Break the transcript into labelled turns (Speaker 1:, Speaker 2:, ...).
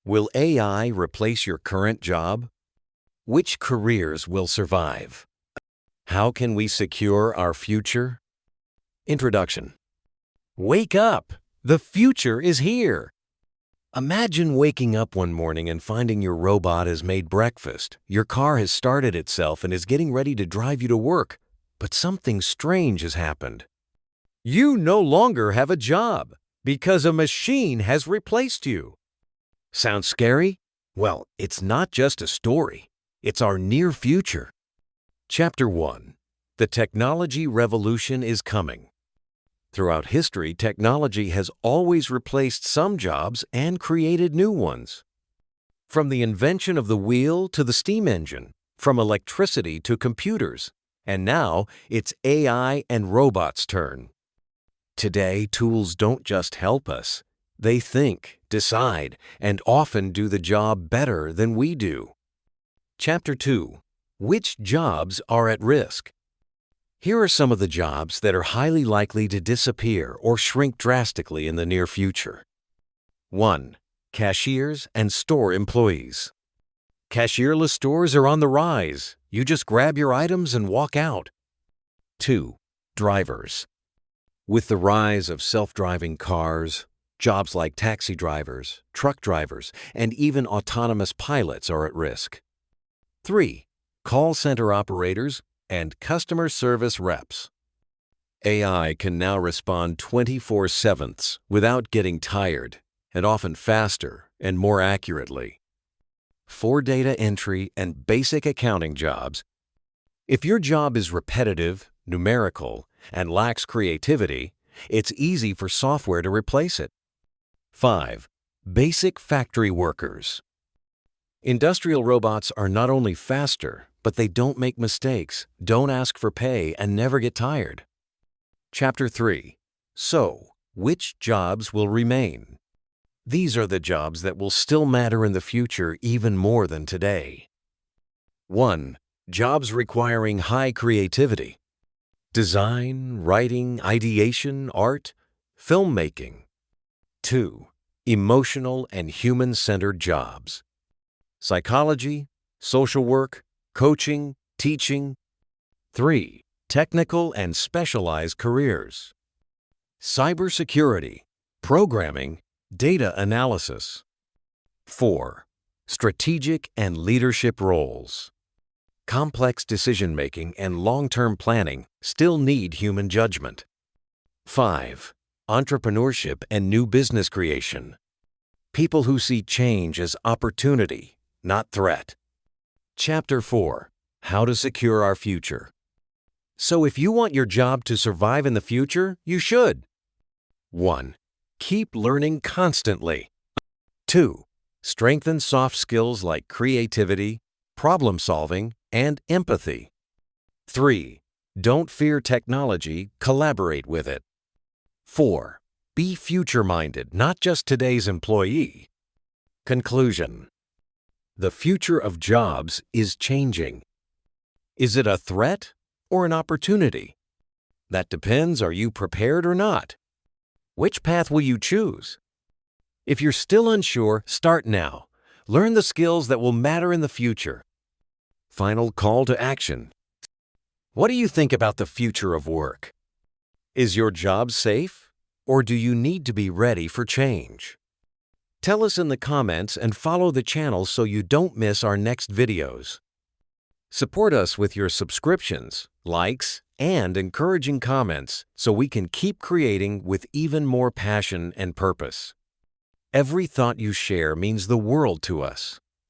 Speaker 1: Will AI replace your current job? Which careers will survive? How can we secure our future? Introduction. Wake up! The future is here! Imagine waking up one morning and finding your robot has made breakfast, your car has started itself and is getting ready to drive you to work, but something strange has happened. You no longer have a job because a machine has replaced you. Sounds scary? Well, it's not just a story. It's our near future. Chapter 1. The technology revolution is coming. Throughout history, technology has always replaced some jobs and created new ones. From the invention of the wheel to the steam engine, from electricity to computers, and now it's AI and robots' turn. Today, tools don't just help us. They think, decide, and often do the job better than we do. Chapter 2. Which jobs are at risk? Here are some of the jobs that are highly likely to disappear or shrink drastically in the near future. 1. Cashiers and store employees. Cashierless stores are on the rise. You just grab your items and walk out. 2. Drivers. With the rise of self-driving cars, jobs like taxi drivers, truck drivers, and even autonomous pilots are at risk. 3. Call center operators and customer service reps. AI can now respond 24/7 without getting tired, and often faster and more accurately. 4. Data entry and basic accounting jobs. If your job is repetitive, numerical, and lacks creativity, it's easy for software to replace it. 5. Basic factory workers. Industrial robots are not only faster, but they don't make mistakes, don't ask for pay, and never get tired. Chapter 3. So, which jobs will remain? These are the jobs that will still matter in the future even more than today. 1. Jobs requiring high creativity. Design, writing, ideation, art, filmmaking. 2. Emotional and human-centered jobs. Psychology, social work, coaching, teaching. 3. Technical and specialized careers. Cybersecurity, programming, data analysis. 4. Strategic and leadership roles. Complex decision-making and long-term planning still need human judgment. 5. Entrepreneurship and new business creation. People who see change as opportunity, not threat. Chapter 4. How to secure our future. So if you want your job to survive in the future, you should. 1. Keep learning constantly. 2. Strengthen soft skills like creativity, problem-solving, and empathy. 3. Don't fear technology, collaborate with it. 4. Be future-minded, not just today's employee. Conclusion. The future of jobs is changing. Is it a threat or an opportunity? That depends. Are you prepared or not? Which path will you choose? If you're still unsure, start now. Learn the skills that will matter in the future. Final call to action. What do you think about the future of work? Is your job safe, or do you need to be ready for change? Tell us in the comments and follow the channel so you don't miss our next videos. Support us with your subscriptions, likes, and encouraging comments so we can keep creating with even more passion and purpose. Every thought you share means the world to us.